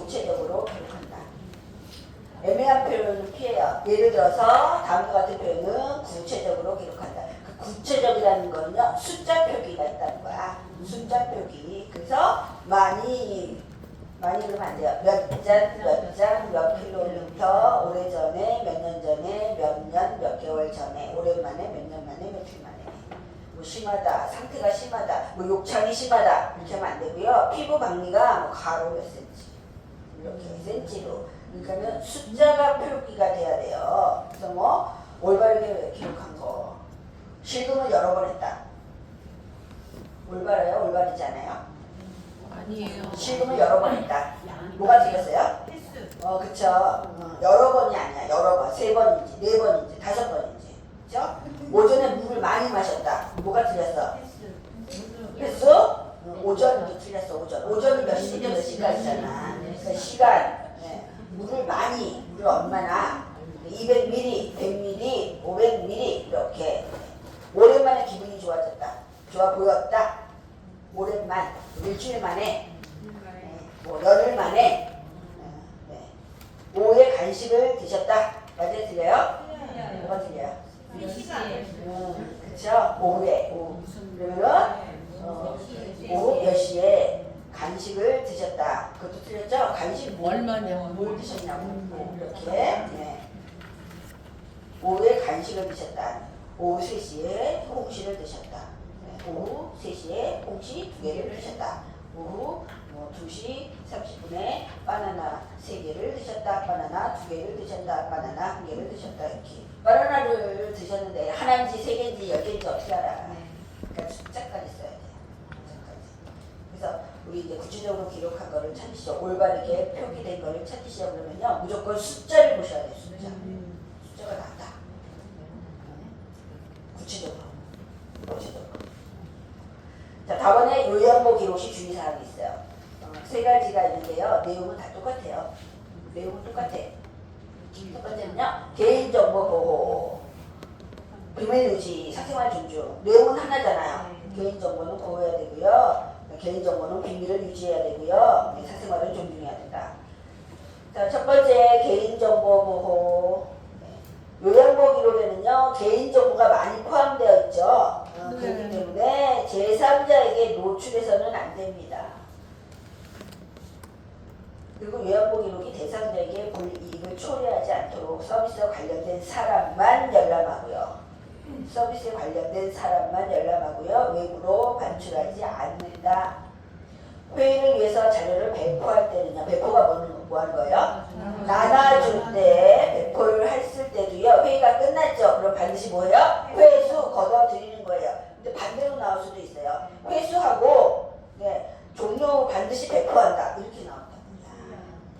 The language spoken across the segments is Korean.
구체적으로 기록한다. 애매한 표현은 피해요. 예를 들어서 다음과 같은 표현은 구체적으로 기록한다. 그 구체적이라는 거는요, 숫자 표기가 있다는 거야. 숫자 표기. 그래서 많이 그러면 안 돼요. 몇 장, 몇 킬로미터, 오래전에, 몇 년 전에, 몇 년, 몇 개월 전에, 오랜만에, 몇 년 만에, 며칠 만에. 뭐 심하다, 상태가 심하다, 뭐 욕창이 심하다 이렇게 하면 안 되고요. 피부 박리가 뭐 가로 몇 센치 이렇게 센치로. 그러니까는 숫자가 표기가 돼야 돼요. 그래서 뭐 올바르게 기록한 거. 실금을 여러 번 했다. 올바르요? 올바르지 않아요? 아니에요. 실금을 여러 번 했다. 뭐가 틀렸어요? 그쵸. 여러 번이 아니야. 여러 번. 3번인지, 4번인지, 5번인지. 그쵸? 오전에 물을 많이 마셨다. 뭐가 틀렸어? 횟수? 오전도 틀렸어. 오전이 몇 시부터 몇 시까지잖아. 그러니까 시간. 네. 물을 얼마나 200ml, 100ml, 500ml 이렇게. 오랜만에 기분이 좋아졌다. 좋아 보였다. 오랜만, 일주일 만에, 뭐 열흘 만에, 오후에 간식을 드셨다. 맞아요? 틀려요? 뭐가 틀려요? 그쵸? 오후에. 그러면은 오후 몇 시에 간식을 드셨다. 그것도 틀렸죠? 간식 얼마냐? 뭘 드셨냐고. 이렇게. 네. 오후에 간식을 드셨다. 오후 3시에 홍시를 드셨다. 오후 3시에 홍시 2개를 드셨다. 오후 2시 30분에 바나나 3개를 드셨다. 바나나 2개를 드셨다. 바나나 1개를 드셨다. 이렇게. 바나나를 드셨는데 하나인지 3개인지 10개인지 어떻게 알아? 그러니까 숫자까지 써야 돼. 그래서 우리 이제 구체적으로 기록한 거를 찾으시죠. 올바르게 표기된 거를 찾으시죠. 그러면요, 무조건 숫자를 보셔야 돼요. 숫자가 낫다. 구체적으로. 자, 다번에 요양보 기록시 주의사항이 있어요. 3가지가 있는데요. 내용은 다 똑같아요. 내용은 똑같아. 첫 번째는요, 개인정보 보호, 비밀 유지, 사생활 존중. 내용은 하나잖아요. 개인정보는 보호해야 되고요. 개인정보는 비밀을 유지해야 되고요. 사생활을 존중해야 된다. 자, 첫 번째 개인정보 보호. 요양보 기록에는요, 개인정보가 많이 포함되어 있죠. 그렇기 때문에 제3자에게 노출해서는 안 됩니다. 그리고 요양보 기록이 대상자에게 불이익을 초래하지 않도록 서비스와 관련된 사람만 열람하고요. 서비스에 관련된 사람만 열람하고요. 외부로 반출하지 않는다. 회의를 위해서 자료를 배포할 때는요. 배포가 뭐 하는 거예요? 나눠줄 때, 배포를 했을 때도요. 회의가 끝났죠. 그럼 반드시 뭐예요? 회수 걷어들이는 거예요. 근데 반대로 나올 수도 있어요. 회수하고 종료 후 반드시 배포한다. 이렇게 나온답니다.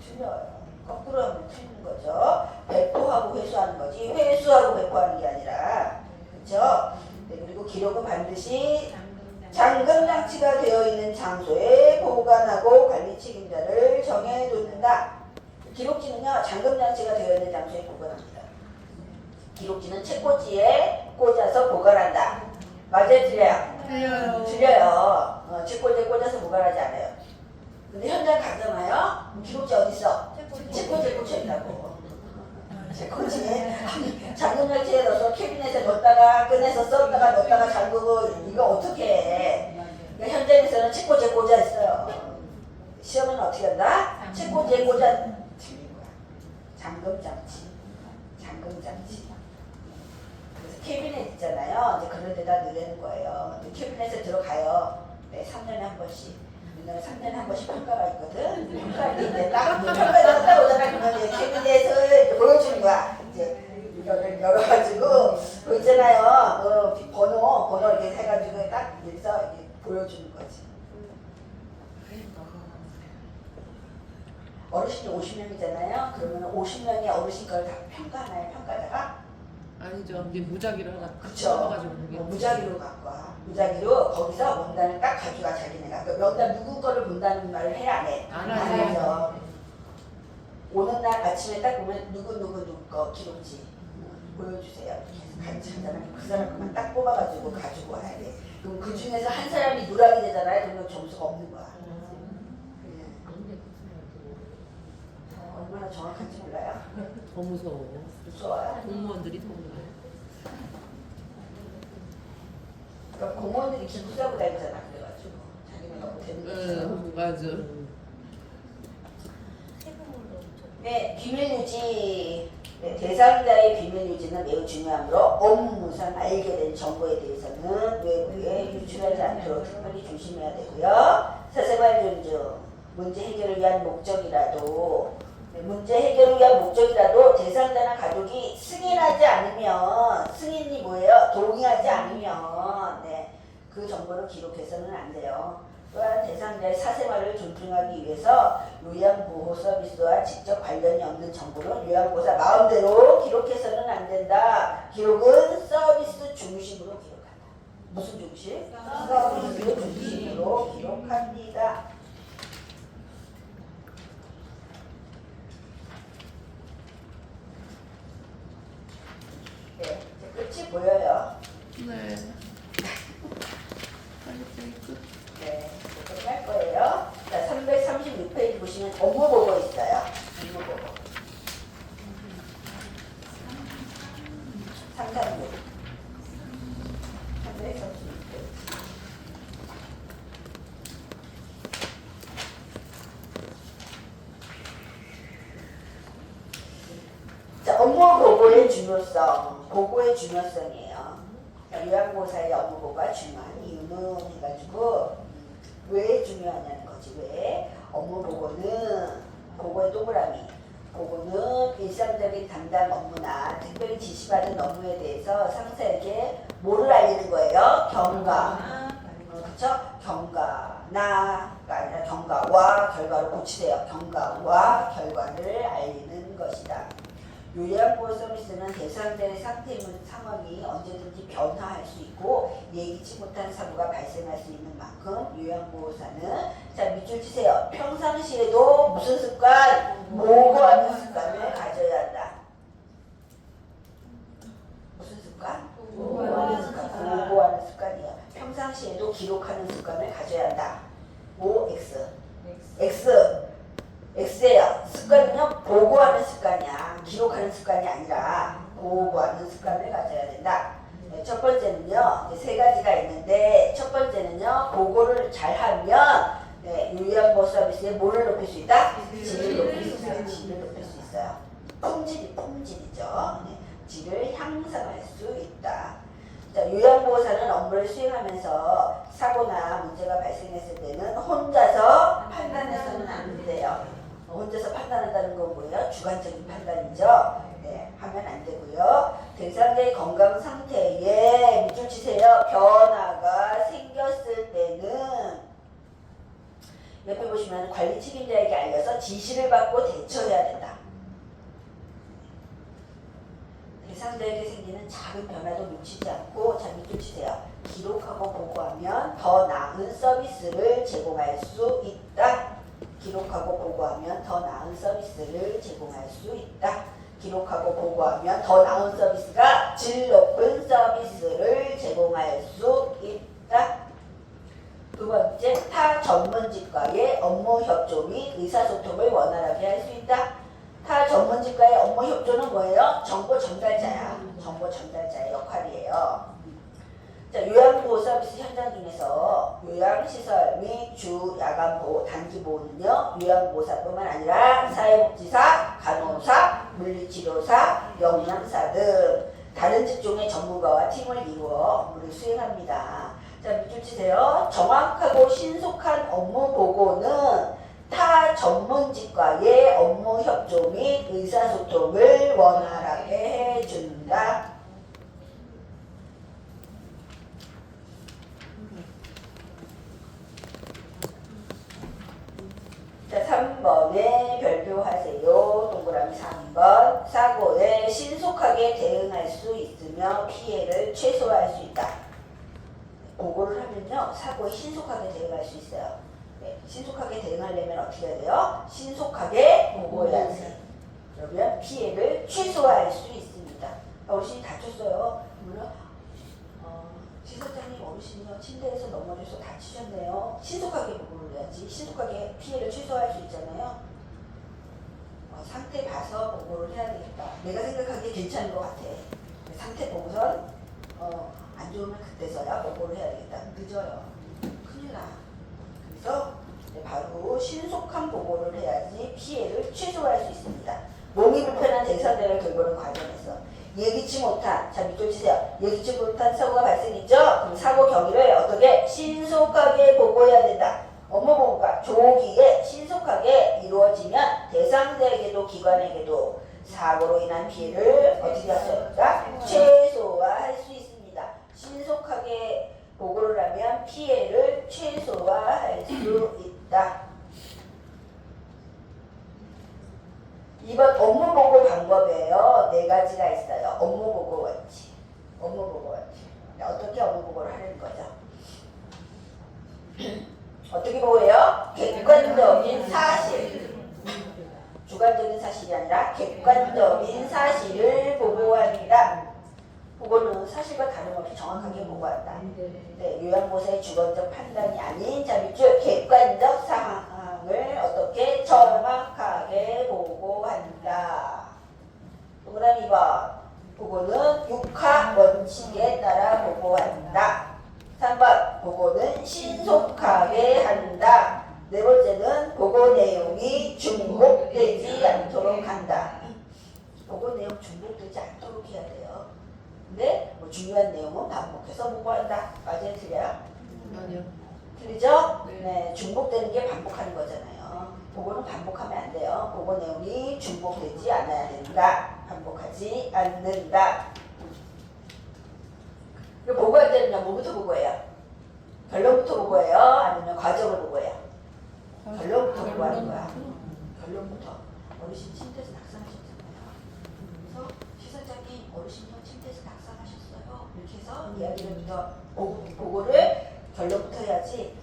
틀려요. 거꾸로 하면 틀리는 거죠. 배포하고 회수하는 거지. 회수하고 배포하는 게 아니라. 그렇죠? 그리고 기록은 반드시 잠금장치가 되어 있는 장소에 보관하고 관리 책임자를 정해둔다. 기록지는요, 잠금장치가 되어 있는 장소에 보관합니다. 기록지는 책꽂이에 꽂아서 보관한다. 맞아요? 틀려요? 틀려요. 책꽂이에 꽂아서 보관하지 않아요. 근데 현장 가잖아요? 기록지 어디 있어? 책꽂이에 꽂혀 있다고. 책꽂이에 잠금장치에 넣어서 캐비넷에 넣었다가 꺼내서 썼다가 넣었다가 잠그고 이거 어떻게 해? 그러니까 현장에서는 책꽂이에 꽂아 있어요. 시험은 어떻게 한다? 책꽂이에 꽂아 틀린 거야. 잠금장치. 그래서 캐비넷 있잖아요. 이제 그런 데다 넣는 거예요. 캐비넷에 들어가요. 3년에 한 번씩. 우리나라 3년에 한 번씩 평가가 있거든. 평가할 때 이제 딱 평가에 딱 오잖아. 그러면 이제 캐비넷을 보여주는 거야. 이제 이거를 열어가지고 그 있잖아요. 번호 이렇게 해가지고 딱 여기서 이렇게 보여주는 거지. 어르신이 50명이잖아요. 그러면 50명의 어르신 걸 다 평가하나요? 평가자가? 아니죠. 이제 무작위로 하나 그쵸. 무작위로 갖고 와. 무작위로 거기서 명단을 딱 가져가 자기네가. 그 명단 누구 거를 본다는 말을 해 안 해? 안 하죠. 오는 날 아침에 딱 보면 누구 거 기록지 보여주세요. 같이 하잖아요. 그 사람 그만 딱 뽑아가지고 가지고 와야 돼. 그럼 그 중에서 한 사람이 누락이 되잖아요. 그러면 점수가 없는 거야. 더 무서워. 무서워요. 공무원들이 더 무서워. 그러니까 공무원들이 기부 싸고 다니잖아. 그래가지고 자기네가 못했는 응, 맞아. 네, 비밀 유지. 네, 대상자의 비밀 유지는 매우 중요하므로 업무상 알게 된 정보에 대해서는 외부에 유출하지 않도록 특별히 조심해야 되고요. 사생활 존중, 문제 해결을 위한 목적이라도 문제 해결을 위한 목적이라도 대상자나 가족이 승인하지 않으면 승인이 뭐예요? 동의하지 않으면 네, 그 정보를 기록해서는 안 돼요. 또한 대상자의 사생활을 존중하기 위해서 요양보호 서비스와 직접 관련이 없는 정보는 요양보호사 마음대로 기록해서는 안 된다. 기록은 서비스 중심으로 기록한다. 무슨 중심? 서비스 중심으로 기록합니다. 네, 이제 끝이 보여요. 네. 빨리 끝. 네, 이렇게 할 거예요. 자, 336페이지 보시면 업무 보고 있어요. 업무 보고. 336. 336페이지. 자, 업무 보고의 중요성. 보고의 중요성이에요. 자, 요양보호사의 업무 보고가 중요한 이유는 해가지고 왜 중요하냐는 거지. 왜? 업무 보고는 보고의 동그라미. 보고는 일상적인 담당 업무나 특별히 지시받은 업무에 대해서 상사에게 뭐를 알리는 거예요? 경과. 그렇죠? 경과나가 아니라 경과와 결과를 고치세요. 경과와 결과를 알리는 것이다. 요양보호 서비스는 대상자의 상황이 언제든지 변화할 수 있고 예기치 못한 사고가 발생할 수 있는 만큼 요양보호사는 자 밑줄 치세요. 평상시에도 무슨 습관? 보고하는 습관을 가져야 한다. 무슨 습관? 보고하는 습관. 보고하는 습관이요. 평상시에도 기록하는 습관을 가져야 한다. O, X. X예요. 습관은요, 보고하는 습관이야. 기록하는 습관이 아니라 보고하는 습관을 가져야 된다. 네, 첫 번째는요, 세 가지가 있는데, 첫 번째는요, 보고를 잘하면 네, 요양보호 서비스에 뭐를 높일 수 있다? 질을 높일 수 있어요. 질을 높일 수 있어요. 품질이죠. 네, 질을 향상할 수 있다. 자, 요양보호사는 업무를 수행하면서 사고나 문제가 발생했을 때는 혼자서 판단해서는 안 돼요. 혼자서 판단한다는 건 뭐예요? 주관적인 판단이죠. 네, 하면 안 되고요. 대상자의 건강 상태에 밑줄 치세요. 변화가 생겼을 때는 옆에 보시면 관리 책임자에게 알려서 지시를 받고 대처해야 된다. 대상자에게 생기는 작은 변화도 놓치지 않고 자 밑줄 치세요. 기록하고 보고하면 더 나은 서비스를 제공할 수 있다. 기록하고 보고하면 더 나은 서비스를 제공할 수 있다. 기록하고 보고하면 더 나은 서비스가 질 높은 서비스를 제공할 수 있다. 두 번째, 타 전문직과의 업무 협조 및 의사소통을 원활하게 할 수 있다. 타 전문직과의 업무 협조는 뭐예요? 정보 전달자야. 정보 전달자의 역할이에요. 자, 요양보호 서비스 현장 중에서 요양시설 및 주 야간보호, 단기보호는요, 요양보호사뿐만 아니라 사회복지사, 간호사, 물리치료사, 영양사 등 다른 직종의 전문가와 팀을 이루어 업무를 수행합니다. 자, 밑줄 치세요. 정확하고 신속한 업무 보고는 타 전문직과의 업무 협조 및 의사소통을 원활하게 해준다. 자, 3번에 별표하세요. 동그라미 3번. 사고에 신속하게 대응할 수 있으며 피해를 최소화할 수 있다. 보고를 하면요, 사고에 신속하게 대응할 수 있어요. 네, 신속하게 대응하려면 어떻게 해야 돼요? 신속하게 보고해야지. 그러면 피해를 최소화할 수 있습니다. 어르신이 다쳤어요. 그러면 지사장님 어르신이요 침대에서 넘어져서 다치셨네요. 신속하게 보고를 해야지. 신속하게 피해를 최소화할 수 있잖아요. 상태 봐서 보고를 해야 되겠다. 내가 생각하기에 괜찮은 것 같아. 상태 보고선 안 좋으면 그때서야 보고를 해야 되겠다. 늦어요. 큰일 나. 그래서 바로 신속한 보고를 해야지 피해를 최소화할 수 있습니다. 몸이 불편한 대사대를 돌보는 과정에서 예기치 못한, 자 밑줄 치세요. 예기치 못한 사고가 발생했죠? 그럼 사고 경위를 어떻게 신속하게 보고해야 된다. 업무 보고가 조기에 신속하게 이루어지면 대상자에게도 기관에게도 사고로 인한 피해를 어떻게 할 수 있을까? 최소화할 수 있습니다. 신속하게 보고를 하면 피해를 최소화할 수 있다. 2번 업무 보고 방법이에요. 4가지가 있어요. 업무 보고 원칙. 업무 보고 원칙. 어떻게 업무 보고를 하는 거죠? 어떻게 보고해요? 객관적인 사실. 주관적인 사실이 아니라 객관적인 사실을 보고합니다. 보고는 사실과 다름없이 정확하게 보고한다. 네, 요양보사의 주관적 판단이 아닌 자 밑줄 객관적 상황을 어떻게 정확하게 보고한다. 동그라미 2번 보고는 육하 원칙에 따라 보고한다. 3번 보고는 신속하게 한다. 네 번째는 보고 내용이 중복되지 않도록 한다. 보고 내용 중복되지 않도록 해야 돼요. 근데 뭐 중요한 내용은 반복해서 보고한다. 맞아요? 틀려요? 아니요. 틀리죠? 네. 네, 중복되는 게 반복하는 거잖아요. 보고는 반복하면 안 돼요. 보고 내용이 중복되지 않아야 된다. 반복하지 않는다. 그리고 보고할 때는요, 뭐부터 보고해요? 결론부터 보고해요? 아니면 과정을 보고해요? 결론부터 보고하는 거야. 결론부터. 어르신 침대에서 낙상하셨잖아요. 그래서 시설장님 어르신이 침대에서 낙상하셨어요. 이렇게 해서 이야기를부터 보고를 결론부터 해야지.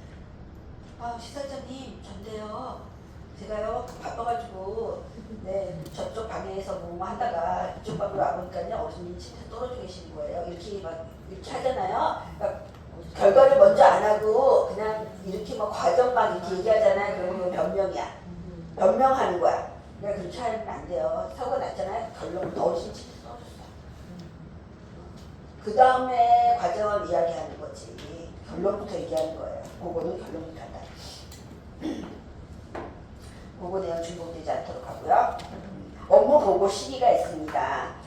아 시설장님 전데요. 제가요 바빠가지고 네 저쪽 방에서 뭐 하다가 이쪽 방으로 와보니까요 어르신이 침대에 떨어져 계시는 거예요. 이렇게 막 이렇게 하잖아요. 그러니까 결과를 먼저 안 하고 그냥 이렇게 막 과정만 이렇게 얘기하잖아요. 그러면 변명이야. 변명하는 거야. 그러니까 그렇게 하면 안 돼요. 사고가 났잖아요. 결론부터 어르신 침대에 떨어졌어요. 그 다음에 과정을 이야기하는 거지. 결론부터 얘기하는 거예요. 그거는 결론부터 한다. 보고 내용 중복되지 않도록 하고요. 업무 보고 시기가 있습니다.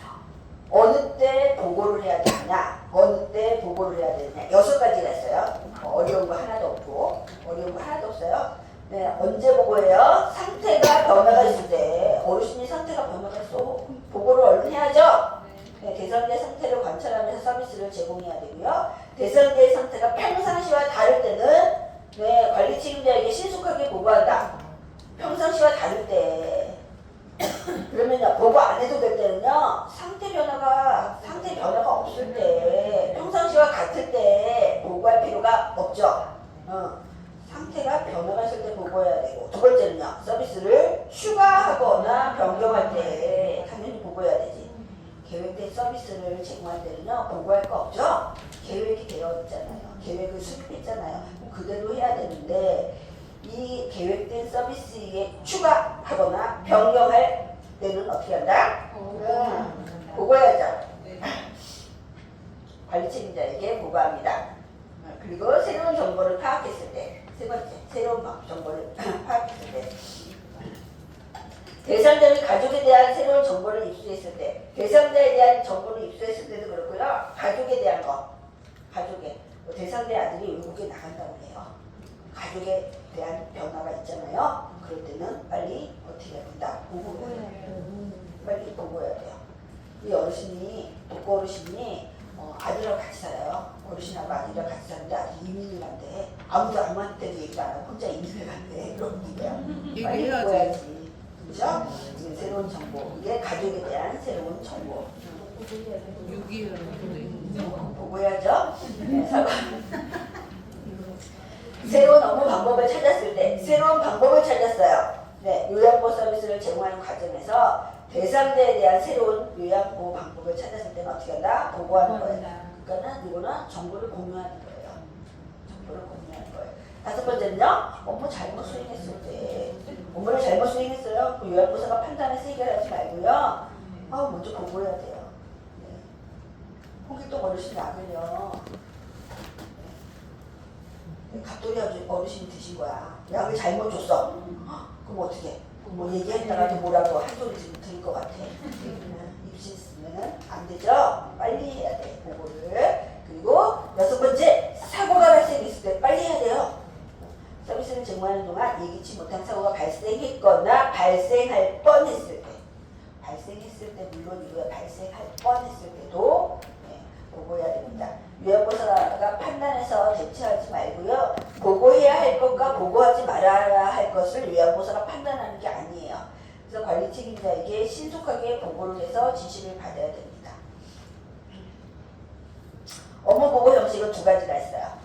어느 때 보고를 해야 되느냐, 어느 때 보고를 해야 되느냐 6가지가 있어요. 어려운 거 하나도 없고 어려운 거 하나도 없어요. 네, 언제 보고해요? 상태가 변화가 있을 때. 어르신이 상태가 변화가 있어 보고를 얼른 해야죠. 네, 대상자의 상태를 관찰하면서 서비스를 제공해야 되고요. 대상자의 상태가 평상시와 다를 때는 네, 관리 책임자에게 신속하게 보고한다. 평상시와 다를 때 그러면요 보고 안 해도 될 때는요 상태 변화가 없을 때 평상시와 같을 때 보고할 필요가 없죠. 상태가 변화가 있을 때 보고해야 되고 두 번째는요 서비스를 추가하거나 변경할 때 당연히 보고해야 되지. 계획된 서비스를 제공할 때는요 보고할 거 없죠. 계획이 되어 있잖아요. 계획을 수립했잖아요. 그대로 해야 되는데 이 계획된 서비스에 추가하거나 변경할 때는 어떻게 한다? 보고해야죠. 관리 책임자에게 보고합니다. 그리고 새로운 정보를 파악했을 때, 세 번째, 새로운 정보를 파악했을 때, 대상자의 가족에 대한 새로운 정보를 입수했을 때, 대상자에 대한 정보를 입수했을 때도 그렇고요. 가족에 대한 거, 대상자의 아들이 외국에 나간다고 해요. 가족에 대한 변화가 있잖아요. 그럴 때는 빨리 어떻게 해야 된다? 보고해야 돼요. 빨리 보고해야 돼요. 이 어르신이, 독거 어르신이 아들하고 같이 살아요. 어르신하고 아들이랑 같이 사는데 아들이 이민을 간대. 아무한테도 얘기 안 하고 혼자 이민을 간대. 그런 얘기야. 빨리 보고해야지. 그죠? 새로운 정보. 이게 가족에 대한 새로운 정보. 6이라는 보고해야죠. 네, 새로운 업무 방법을 찾았을 때, 새로운 방법을 찾았어요. 네, 요양보호 서비스를 제공하는 과정에서 대상자에 대한 새로운 요양보호 방법을 찾았을 때는 어떻게 한다? 보고하는 거예요. 그러니까는 이거는 정보를 공유하는 거예요. 정보를 공유하는 거예요. 다섯 번째는요, 업무 잘못 수행했을 때, 업무를 잘못 수행했어요. 그 요양보호사가 판단해서 해결하지 말고요. 먼저 보고해야 돼요. 네. 홍길동 어르신 약을요. 네. 갑돌이 어르신이 드신 거야. 약을 잘못 줬어. 그럼 어떻게? 뭐 얘기했다가도 뭐라고 한 소리 좀 들을 것 같아. 입신 쓰면 안 되죠? 빨리 해야 돼, 보고를. 그리고 6번째, 사고가 발생했을 때 빨리 해야 돼요. 서비스를 제공하는 동안 예기치 못한 사고가 발생했거나 발생할 뻔했을 때, 발생했을 때 물론이고요. 발생할 뻔했을 때도 보고해야 됩니다. 요양보호사가 판단해서 대처하지 말고요. 보고해야 할 것과 보고하지 말아야 할 것을 요양보호사가 판단하는 게 아니에요. 그래서 관리 책임자에게 신속하게 보고를 해서 지시를 받아야 됩니다. 업무 보고 형식은 2가지가 있어요.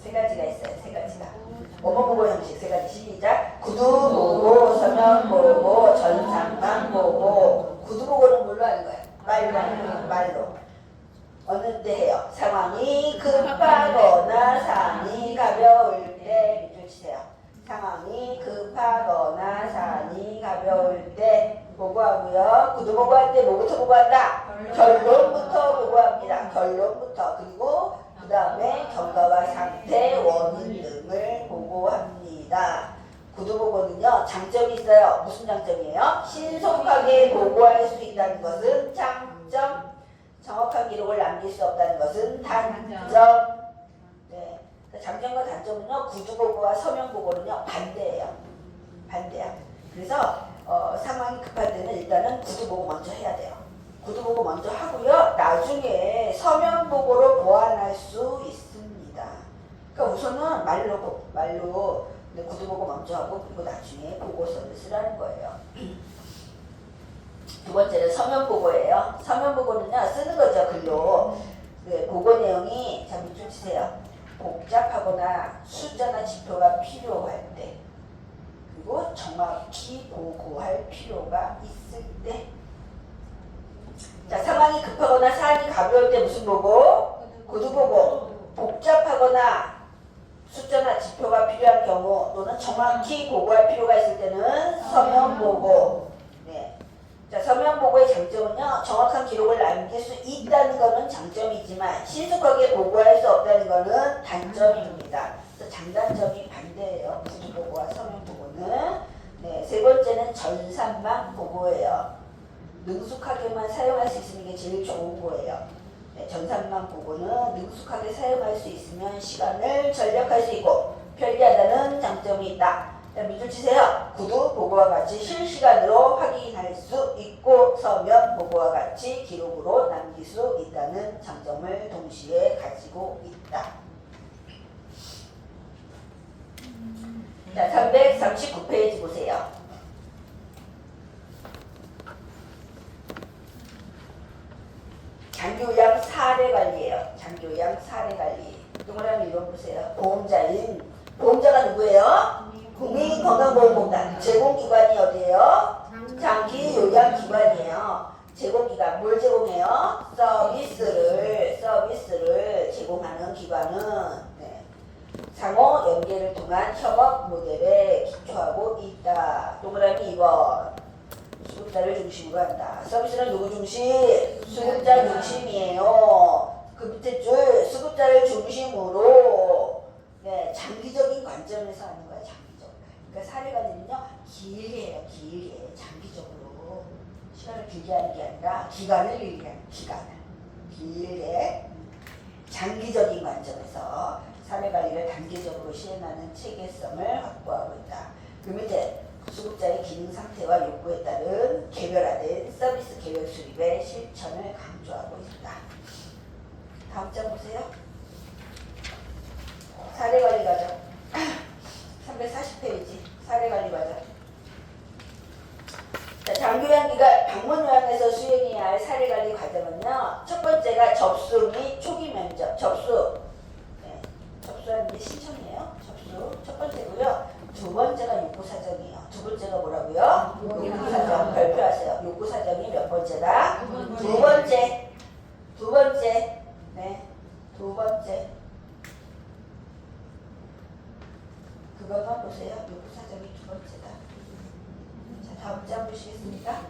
3가지가 있어요. 3가지가. 업무 보고 형식 3가지 시작. 구두 보고, 서면 보고, 전산망 보고. 구두 보고는 뭘로 하는 거예요? 말로. 어느 때 해요? 상황이 급하거나 산이 가벼울 때 밑줄 치세요. 상황이 급하거나 산이 가벼울 때 보고하고요. 구두 보고할 때 뭐부터 보고한다? 결론부터 보고합니다. 결론부터. 그리고 그 다음에 경과와 상태, 원인 등을 보고합니다. 구두 보고는요, 장점이 있어요. 무슨 장점이에요? 신속하게 보고할 수 있다는 것은 장점, 정확한 기록을 남길 수 없다는 것은 단점. 네. 장점과 단점은요, 구두 보고와 서면 보고는요, 반대예요. 반대야. 그래서 상황이 급할 때는 일단은 구두 보고 먼저 해야 돼요. 구두 보고 먼저 하고요, 나중에 서면 보고로 보완할 수 있습니다. 그러니까 우선은 말로 구두 보고 먼저 하고, 그리고 나중에 보고서를 쓰라는 거예요. 2번째는 서면 보고예요. 서면 보고는요, 쓰는 거죠, 글로. 네, 보고 내용이, 자, 밑줄 치세요. 복잡하거나 숫자나 지표가 필요할 때, 그리고 정확히 보고할 필요가 있을 때. 자, 상황이 급하거나 사안이 가벼울 때 무슨 보고? 구두 보고. 복잡하거나 숫자나 지표가 필요한 경우 또는 정확히 보고할 필요가 있을 때는 서면 보고. 네. 자, 서면 보고의 장점은요, 정확한 기록을 남길 수 있다는 것은 장점이지만 신속하게 보고할 수 없다는 것은 단점입니다. 그래서 장단점이 반대예요. 구두 보고와 서면 보고는. 네, 3번째는 전산망 보고예요. 능숙하게만 사용할 수 있으면 이게 제일 좋은 거예요. 네, 전산망 보고는 능숙하게 사용할 수 있으면 시간을 절약할 수 있고 편리하다는 장점이 있다. 밑줄 치세요. 구두 보고와 같이 실시간으로 확인할 수 있고 서면 보고와 같이 기록으로 남길 수 있다는 장점을 동시에 가지고 있다. 자, 339페이지 보세요. 장교양 사례관리예요. 장교양 사례관리. 동그라미 1번 보세요. 보험자가 누구예요? 국민건강보험공단. 제공기관이 어디예요? 장기요양기관이에요. 제공기관 뭘 제공해요? 서비스를 제공하는 기관은 상호 연계를 통한 협업 모델에 기초하고 있다. 동그라미 2번. 수급자를 중심으로 한다. 서비스는 누구 중심? 수급자 중심이에요. 그 밑에 줄 수급자를 중심으로 장기적인 관점에서 하는 거야. 장기적으로. 그러니까 사례관리는요, 길게 해요. 길게. 장기적으로. 시간을 길게 하는 게 아니라 기간을 길게 하는 기간을. 길게. 장기적인 관점에서 사례관리를 단계적으로 시행하는 체계성을 확보하고 있다. 그 밑에 수급자의 기능 상태와 요구에 따른 개별화된 서비스 계획 수립의 실천을 강조하고 있다. 다음 장 보세요. 사례관리 과정 340페이지 사례관리 과정. 자, 장교양기가 방문요양에서 수행해야 할 사례관리 과정은요, 첫 번째가 접수 및 초기 면접. 접수하는 게 신청이에요. 접수 첫 번째고요. 2번째가 요구사정이에요. 2번째가 뭐라고요? 요구사정. 발표하세요. 요구사정이 몇 번째다? 2번째. 2번째. 네. 2번째. 그것만 보세요. 요구사정이 2번째다. 자, 다음 다음 장 보시겠습니다.